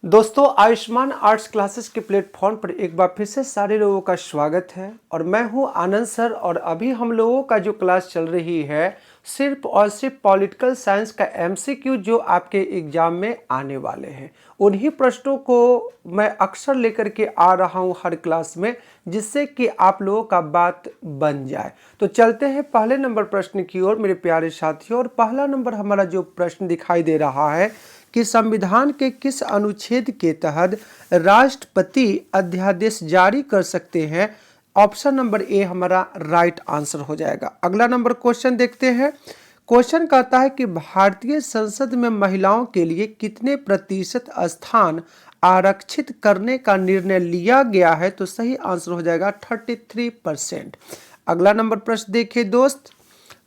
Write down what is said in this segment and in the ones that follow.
दोस्तों, Ayushman arts classes के platform पर एक बार फिर से सारे लोगों का स्वागत है और मैं हूं आनंद सर। और अभी हम लोगों का जो क्लास चल रही है सिर्फ और सिर्फ पॉलिटिकल साइंस का एमसीक्यू जो आपके एग्जाम में आने वाले हैं, उन्हीं प्रश्नों को मैं अक्सर लेकर के आ रहा हूं हर क्लास में, जिससे कि आप लोगों का बात बन जाए। तो चलते हैं पहले नंबर प्रश्न की ओर मेरे प्यारे साथियों। और पहला नंबर हमारा जो प्रश्न दिखाई दे रहा है कि संविधान के किस अनुच्छेद के तहत राष्ट्रपति अध्यादेश जारी कर सकते हैं। ऑप्शन नंबर ए हमारा राइट आंसर हो जाएगा। अगला नंबर क्वेश्चन देखते हैं। क्वेश्चन कहता है कि भारतीय संसद में महिलाओं के लिए कितने प्रतिशत स्थान आरक्षित करने का निर्णय लिया गया है। तो सही आंसर हो जाएगा 33%। अगला नंबर प्रश्न देखिए दोस्त,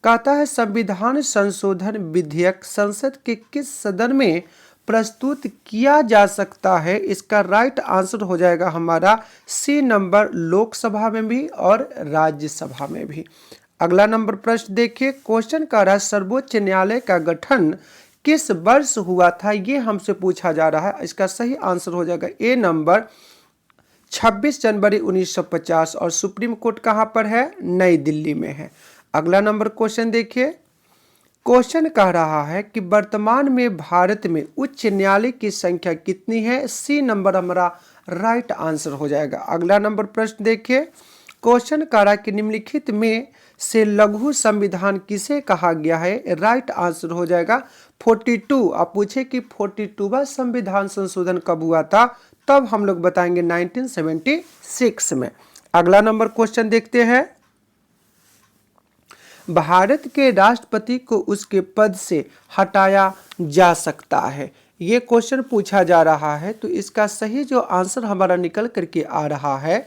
कहता है संविधान संशोधन विधेयक संसद के किस सदन में प्रस्तुत किया जा सकता है। इसका राइट आंसर हो जाएगा हमारा सी नंबर, लोकसभा में भी और राज्यसभा में भी। अगला नंबर प्रश्न देखिए। क्वेश्चन का रहा सर्वोच्च न्यायालय का गठन किस वर्ष हुआ था, ये हमसे पूछा जा रहा है। इसका सही आंसर हो जाएगा ए नंबर 26 जनवरी 1950। और सुप्रीम कोर्ट कहाँ पर है, नई दिल्ली में है। अगला नंबर क्वेश्चन देखिए। क्वेश्चन कह रहा है कि वर्तमान में भारत में उच्च न्यायालय की संख्या कितनी है। सी नंबर हमारा राइट आंसर हो जाएगा। अगला नंबर प्रश्न देखिए। क्वेश्चन कह रहा है कि निम्नलिखित में से लघु संविधान किसे कहा गया है। राइट आंसर हो जाएगा 42। आप पूछे कि 42वां संविधान संशोधन कब हुआ था, तब हम लोग बताएंगे 1976 में। अगला नंबर क्वेश्चन देखते हैं। भारत के राष्ट्रपति को उसके पद से हटाया जा सकता है, ये क्वेश्चन पूछा जा रहा है। तो इसका सही जो आंसर हमारा निकल करके आ रहा है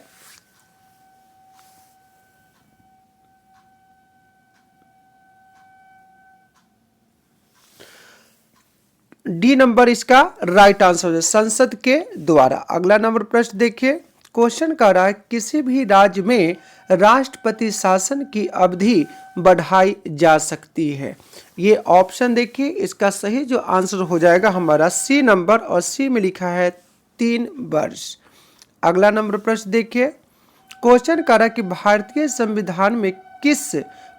डी नंबर, इसका राइट आंसर है संसद के द्वारा। अगला नंबर प्रश्न देखिए। क्वेश्चन का रहा है किसी भी राज्य में राष्ट्रपति शासन की अवधि बढ़ाई जा सकती है। ये ऑप्शन देखिए, इसका सही जो आंसर हो जाएगा हमारा सी नंबर, और सी में लिखा है 3 वर्ष। अगला नंबर प्रश्न देखिए। क्वेश्चन का रहा है कि भारतीय संविधान में किस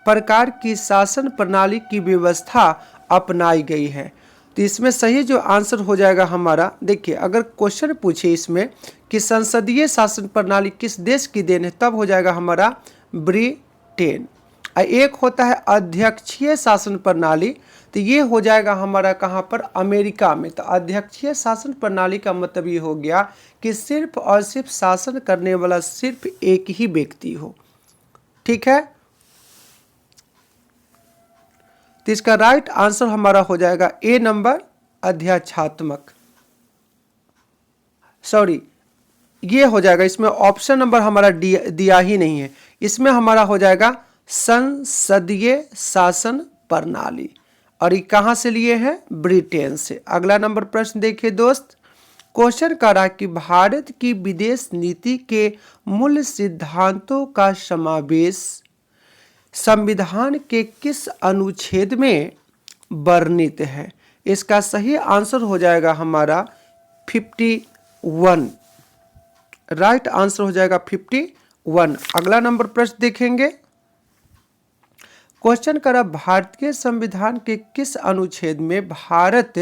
प्रकार की शासन प्रणाली की व्यवस्था अपनाई गई है। तो इसमें सही जो आंसर हो जाएगा हमारा, देखिए अगर क्वेश्चन पूछे इसमें कि संसदीय शासन प्रणाली किस देश की देन है, तब हो जाएगा हमारा ब्रिटेन। एक होता है अध्यक्षीय शासन प्रणाली, तो ये हो जाएगा हमारा कहाँ पर, अमेरिका में। तो अध्यक्षीय शासन प्रणाली का मतलब ये हो गया कि सिर्फ और सिर्फ शासन करने वाला सिर्फ एक ही व्यक्ति हो। ठीक है, तो इसका राइट आंसर हमारा हो जाएगा ए नंबर, अध्यक्षात्मक। सॉरी, ये हो जाएगा, इसमें ऑप्शन नंबर हमारा दिया ही नहीं है। इसमें हमारा हो जाएगा संसदीय शासन प्रणाली, और ये कहाँ से लिए हैं, ब्रिटेन से। अगला नंबर प्रश्न देखिए दोस्त। क्वेश्चन कर रहा है कि भारत की विदेश नीति के मूल सिद्धांतों का समावेश संविधान के किस अनुच्छेद में वर्णित है। इसका सही आंसर हो जाएगा हमारा 51। राइट आंसर हो जाएगा 51। अगला नंबर प्रश्न देखेंगे। क्वेश्चन करा भारतीय संविधान के किस अनुच्छेद में भारत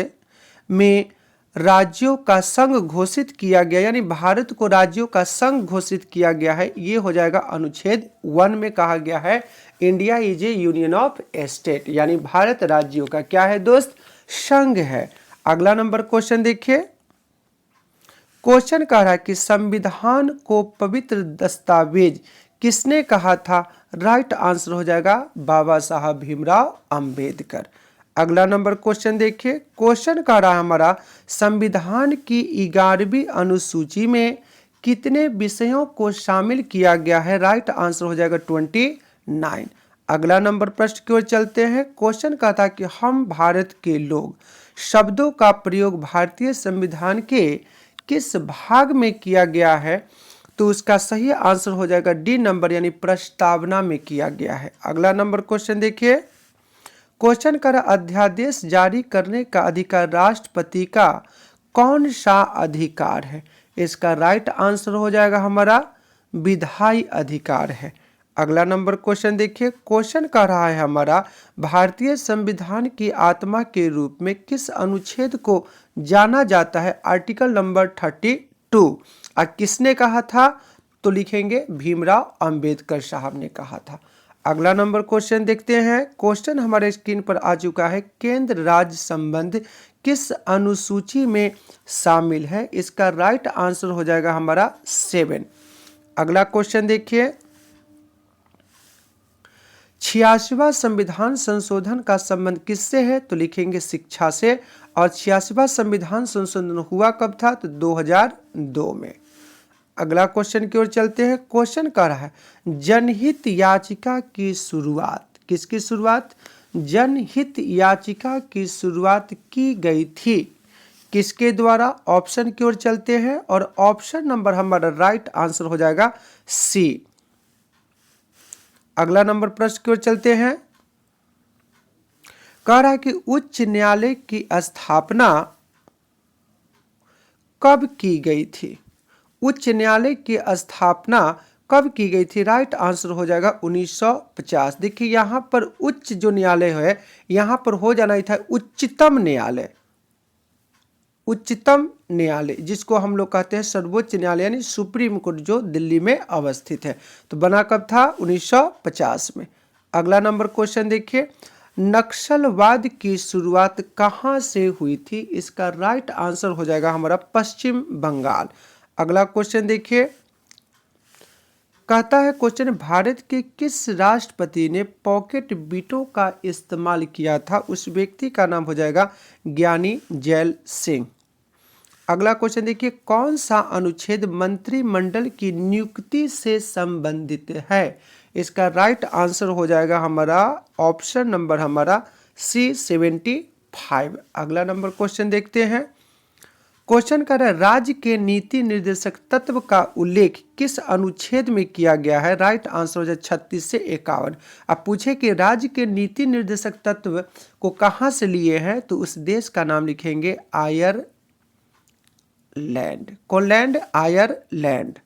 में राज्यों का संघ घोषित किया गया, यानी भारत को राज्यों का संघ घोषित किया गया है। ये हो जाएगा अनुच्छेद 1 में कहा गया है India is A union of state, यानी भारत राज्यों का क्या है दोस्त, संघ है। अगला नंबर क्वेश्चन देखिए। क्वेश्चन कह रहा है कि संविधान को पवित्र दस्तावेज किसने कहा था। राइट आंसर हो जाएगा बाबा साहब भीमराव अंबेडकर। अगला नंबर क्वेश्चन देखिए। क्वेश्चन कह रहा है हमारा संविधान की 11वीं अनुसूची में कितने विषयों को शामिल किया गया है। राइट आंसर हो जाएगा 29। अगला नंबर प्रश्न की ओर चलते हैं। क्वेश्चन कहा था कि हम भारत के लोग शब्दों का प्रयोग भारतीय संविधान के किस भाग में किया गया है। तो उसका सही आंसर हो जाएगा डी नंबर, यानी प्रस्तावना में किया गया है। अगला नंबर क्वेश्चन देखिए। क्वेश्चन कर अध्यादेश जारी करने का अधिकार राष्ट्रपति का कौन सा अधिकार है? इसका राइट आंसर हो जाएगा हमारा विधायी अधिकार है। अगला नंबर क्वेश्चन देखिए, क्वेश्चन कह रहा है हमारा भारतीय संविधान की आत्मा के रूप में किस अनुच्छेद को जाना जाता है? Article number 32। और किसने कहा था? तो लिखेंगे भीमराव अंबेडकर साहब ने कहा था। अगला नंबर क्वेश्चन देखते हैं। क्वेश्चन हमारे स्क्रीन पर आ चुका है, केंद्र राज्य संबंध किस अनुसूची में शामिल है? इसका राइट आंसर हो जाएगा हमारा 7। अगला क्वेश्चन देखिए, 86वां संविधान संशोधन का संबंध किससे है? तो लिखेंगे शिक्षा से। और 86वां संविधान संशोधन हुआ कब था? तो 2002 में। अगला क्वेश्चन की ओर चलते हैं। क्वेश्चन कह रहा है जनहित याचिका की शुरुआत, किसकी शुरुआत? जनहित याचिका की शुरुआत की गई थी किसके द्वारा? ऑप्शन की ओर चलते हैं और ऑप्शन नंबर हमारा राइट आंसर हो जाएगा सी। अगला नंबर प्रश्न की ओर चलते हैं। कह रहा है कि उच्च न्यायालय की स्थापना कब की गई थी? उच्च न्यायालय की स्थापना कब की गई थी? राइट आंसर हो जाएगा 1950। देखिए यहाँ पर उच्च जो न्यायालय है यहाँ पर हो जाना ही था उच्चतम न्यायालय। उच्चतम न्यायालय जिसको हम लोग कहते हैं सर्वोच्च न्यायालय यानी सुप्रीम कोर्ट जो दिल्ली में अवस्थित है। तो बना कब था? 1950 में। अगला नंबर क्वेश्चन देखिए, नक्सलवाद की शुरुआत कहाँ से हुई थी? इसका राइट आंसर हो जाएगा हमारा पश्चिम बंगाल। अगला क्वेश्चन देखिए, कहता है क्वेश्चन भारत के किस राष्ट्रपति ने पॉकेट बीटों का इस्तेमाल किया था? उस व्यक्ति का नाम हो जाएगा ज्ञानी जैल सिंह। अगला क्वेश्चन देखिए, कौन सा अनुच्छेद मंत्रिमंडल की नियुक्ति से संबंधित है? इसका राइट आंसर हो जाएगा हमारा ऑप्शन नंबर हमारा सी 75। अगला नंबर क्वेश्चन देखते हैं। क्वेश्चन कर रहा है राज्य के नीति निर्देशक तत्व का उल्लेख किस अनुच्छेद में किया गया है? राइट आंसर हो जाए 36 से 51। अब पूछे कि राज्य के नीति निर्देशक तत्व को कहाँ से लिए हैं? तो उस देश का नाम लिखेंगे आयरलैंड। कौन लैंड? आयरलैंड।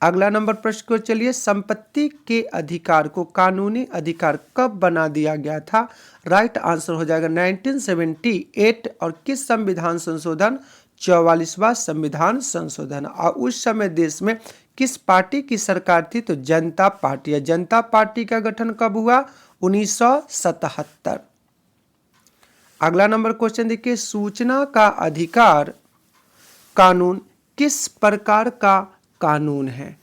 अगला नंबर प्रश्न को चलिए, संपत्ति के अधिकार को कानूनी अधिकार कब बना दिया गया था? राइट आंसर हो जाएगा 1978। और किस संविधान संशोधन? 44वां संविधान संशोधन। और उस समय देश में किस पार्टी की सरकार थी? तो जनता पार्टी। जनता पार्टी का गठन कब हुआ? 1977। अगला नंबर क्वेश्चन देखिए, सूचना का अधिकार कानून किस प्रकार का कानून है?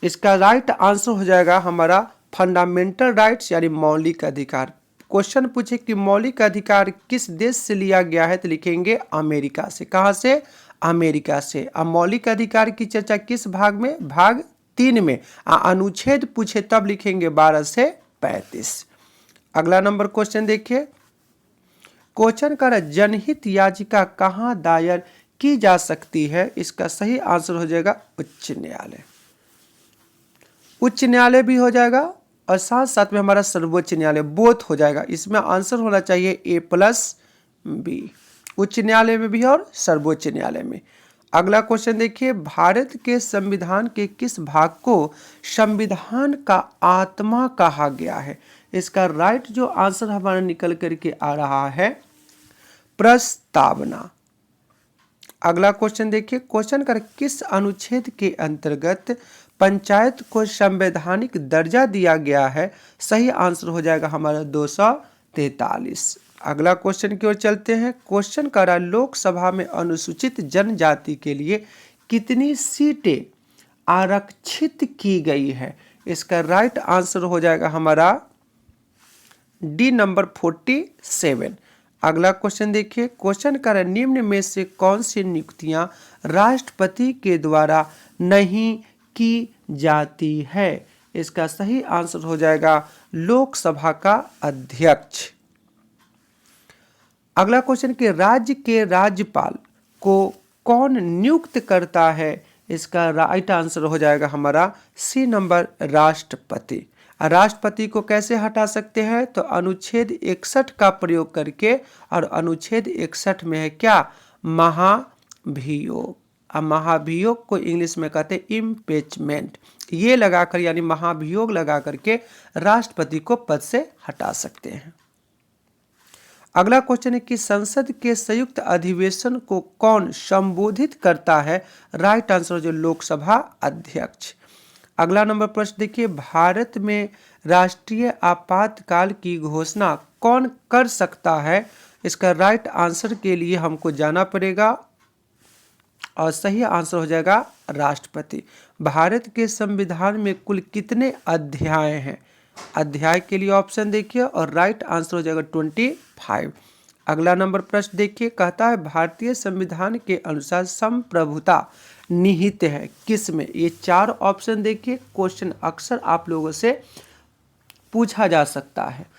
इसका राइट आंसर हो जाएगा हमारा फंडामेंटल राइट्स यानी मौलिक अधिकार। क्वेश्चन पूछे कि मौलिक अधिकार किस देश से लिया गया है? तो लिखेंगे अमेरिका से। कहां से? अमेरिका से। अब मौलिक अधिकार की चर्चा किस भाग में? भाग 3 में। अनुच्छेद पूछे तब लिखेंगे 12 से 35। अगला नंबर क्वेश्चन देखिए, क्वेश्चन का जनहित याचिका कहां दायर की जा सकती है? इसका सही आंसर हो जाएगा उच्च न्यायालय। उच्च न्यायालय भी हो जाएगा और साथ साथ में हमारा सर्वोच्च न्यायालय, बोथ हो जाएगा। इसमें आंसर होना चाहिए A+B। उच्च न्यायालय में भी और सर्वोच्च न्यायालय में। अगला क्वेश्चन देखिए, भारत के संविधान के किस भाग को संविधान का आत्मा कहा गया है? इसका राइट जो आंसर हमारा निकल करके आ रहा है प्रस्तावना। अगला क्वेश्चन देखिए, क्वेश्चन कर किस अनुच्छेद के अंतर्गत पंचायत को संवैधानिक दर्जा दिया गया है? सही आंसर हो जाएगा हमारा 243। अगला क्वेश्चन की ओर चलते हैं। क्वेश्चन कर रहा है लोकसभा में अनुसूचित जनजाति के लिए कितनी सीटें आरक्षित की गई है? इसका राइट आंसर हो जाएगा हमारा डी नंबर 47। अगला क्वेश्चन देखिए, क्वेश्चन कर रहा है निम्न में से कौन सी नियुक्तियां राष्ट्रपति के द्वारा नहीं की जाती है? इसका सही आंसर हो जाएगा लोकसभा का अध्यक्ष। अगला क्वेश्चन के राज्य के राज्यपाल को कौन नियुक्त करता है? इसका राइट आंसर हो जाएगा हमारा सी नंबर राष्ट्रपति। राष्ट्रपति को कैसे हटा सकते हैं? तो अनुच्छेद 61 का प्रयोग करके। और अनुच्छेद 61 में है क्या? महाभियोग। अब महाभियोग को इंग्लिश में कहते हैं इम्पीचमेंट। ये लगाकर यानी महाभियोग लगा करके राष्ट्रपति को पद से हटा सकते हैं। अगला क्वेश्चन है कि संसद के संयुक्त अधिवेशन को कौन संबोधित करता है? राइट आंसर जो लोकसभा अध्यक्ष। अगला नंबर प्रश्न देखिए, भारत में राष्ट्रीय आपातकाल की घोषणा कौन कर सकता है? इसका राइट आंसर के लिए हमको जाना पड़ेगा और सही आंसर हो जाएगा राष्ट्रपति। भारत के संविधान में कुल कितने अध्याय हैं? अध्याय के लिए ऑप्शन देखिए और राइट आंसर हो जाएगा 25। अगला नंबर प्रश्न देखिए, कहता है भारतीय संविधान के अनुसार संप्रभुता निहित है किस में? ये 4 ऑप्शन देखिए, क्वेश्चन अक्सर आप लोगों से पूछा जा सकता है।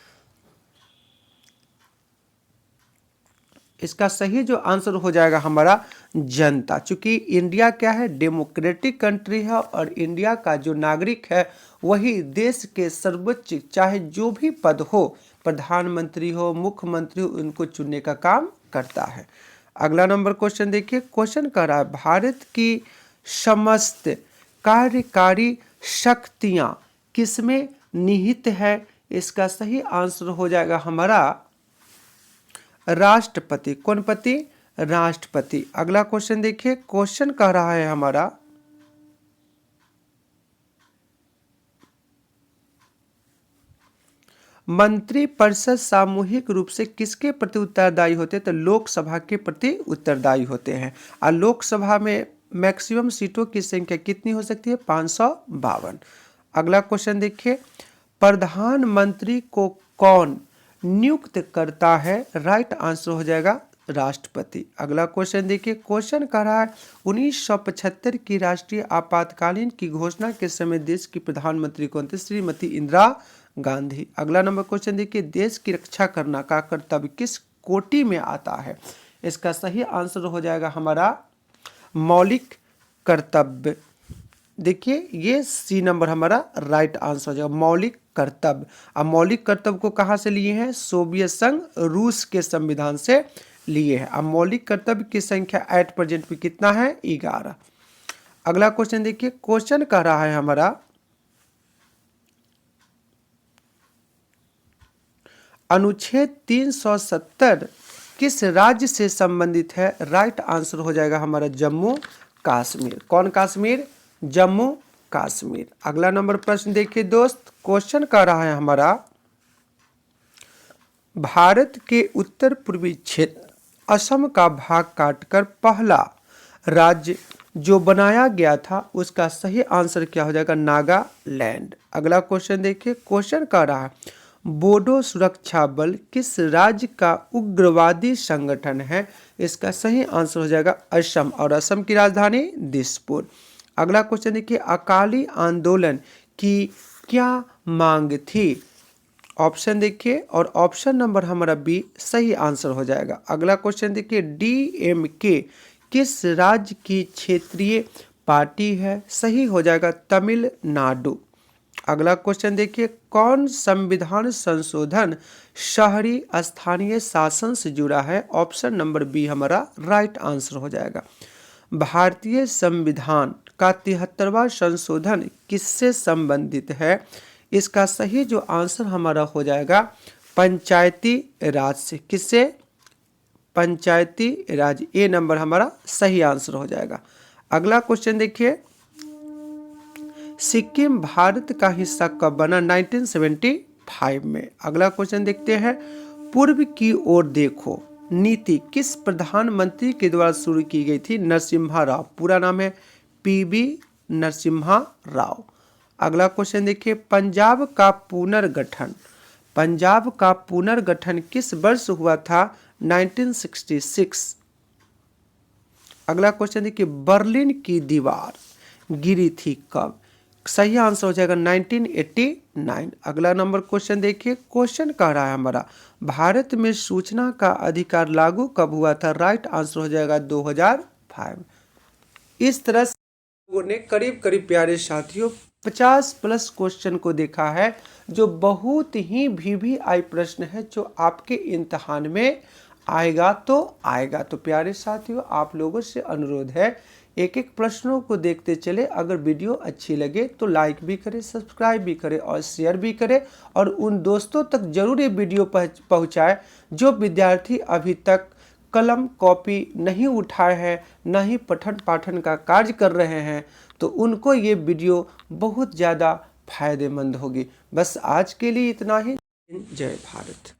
इसका सही जो आंसर हो जाएगा हमारा जनता। चूंकि इंडिया क्या है, डेमोक्रेटिक कंट्री है और इंडिया का जो नागरिक है वही देश के सर्वोच्च चाहे जो भी पद हो, प्रधानमंत्री हो, मुख्यमंत्री हो, उनको चुनने का काम करता है। अगला नंबर क्वेश्चन देखिए, क्वेश्चन कर रहा है भारत की समस्त कार्यकारी शक्तियां किसमें निहित है? इसका सही आंसर हो जाएगा हमारा राष्ट्रपति। कौन पति? राष्ट्रपति। अगला क्वेश्चन देखिए, क्वेश्चन कह रहा है हमारा मंत्रिपरिषद सामूहिक रूप से किसके प्रति उत्तरदायी होते हैं? तो लोकसभा के प्रति उत्तरदायी होते हैं। और लोकसभा में मैक्सिमम सीटों की संख्या कितनी हो सकती है? 552। अगला क्वेश्चन देखिए, प्रधानमंत्री को कौन नियुक्त करता है? राइट आंसर हो जाएगा राष्ट्रपति। अगला क्वेश्चन देखिए, क्वेश्चन कह रहा है 1975 की राष्ट्रीय आपातकालीन की घोषणा के समय देश की प्रधानमंत्री कौन थी? श्रीमती इंदिरा गांधी। अगला नंबर क्वेश्चन देखिए, देश की रक्षा करना का कर्तव्य किस कोटि में आता है? इसका सही आंसर हो जाएगा हमारा मौलिक कर्तव्य। देखिए ये सी नंबर हमारा राइट आंसर हो जाएगा मौलिक कर्तव्य। अब मौलिक कर्तव्य को कहाँ से लिए हैं? सोवियत संघ रूस के संविधान से लिए हैं। अब मौलिक कर्तव्य की संख्या एट प्रेजेंट में कितना है? 11। अगला क्वेश्चन देखिए, क्वेश्चन कह रहा है हमारा अनुच्छेद 370 किस राज्य से संबंधित है? राइट आंसर हो जाएगा हमारा जम्मू कश्मीर। कौन कश्मीर? जम्मू कश्मीर। अगला नंबर प्रश्न देखिए दोस्त, क्वेश्चन कह रहा है हमारा भारत के उत्तर पूर्वी क्षेत्र असम का भाग काटकर पहला राज्य जो बनाया गया था उसका सही आंसर क्या हो जाएगा? नागालैंड। अगला क्वेश्चन देखिए, क्वेश्चन कह रहा है बोडो सुरक्षा बल किस राज्य का उग्रवादी संगठन है? इसका सही आंसर हो जाएगा असम और असम की राजधानी दिसपुर। अगला क्वेश्चन देखिए, अकाली आंदोलन की क्या मांग थी? ऑप्शन देखिए और ऑप्शन नंबर हमारा बी सही आंसर हो जाएगा। अगला क्वेश्चन देखिए, डीएमके किस राज्य की क्षेत्रीय पार्टी है? सही हो जाएगा तमिलनाडु। अगला क्वेश्चन देखिए, कौन संविधान संशोधन शहरी स्थानीय शासन से जुड़ा है? ऑप्शन नंबर बी हमारा राइट आंसर हो जाएगा। भारतीय संविधान का 73वां संशोधन किससे संबंधित है? इसका सही जो आंसर हमारा हो जाएगा पंचायती राज से। किससे? पंचायती राज। ए नंबर हमारा सही आंसर हो जाएगा। अगला क्वेश्चन देखिए, सिक्किम भारत का हिस्सा कब बना? 1975 में। अगला क्वेश्चन देखते हैं, पूर्व की ओर देखो नीति किस प्रधानमंत्री के द्वारा शुरू की गई थी? नरसिम्हा राव। पूरा नाम है पीबी नरसिम्हा राव। अगला क्वेश्चन देखिए, पंजाब का पुनर्गठन किस वर्ष हुआ था? 1966। अगला क्वेश्चन देखिए, बर्लिन की दीवार गिरी थी कब? सही आंसर हो जाएगा 1989। अगला नंबर क्वेश्चन देखिए, क्वेश्चन कह रहा है हमारा भारत में सूचना का अधिकार लागू कब हुआ था? राइट आंसर हो जाएगा 2005। इस तरह से लोगों ने करीब करीब प्यारे साथियों 50+ क्वेश्चन को देखा है, जो बहुत ही वीवीआई प्रश्न है जो आपके इम्तिहान में आएगा तो आएगा। तो प्यारे साथियों, आप लोगों से अनुरोध है, एक एक प्रश्नों को देखते चले। अगर वीडियो अच्छी लगे तो लाइक भी करें, सब्सक्राइब भी करें और शेयर भी करें, और उन दोस्तों तक जरूर ये वीडियो पहुंचाएं जो विद्यार्थी अभी तक कलम कॉपी नहीं उठाए हैं, न ही पठन पाठन का कार्य कर रहे हैं, तो उनको ये वीडियो बहुत ज़्यादा फायदेमंद होगी। बस आज के लिए इतना ही। जय भारत।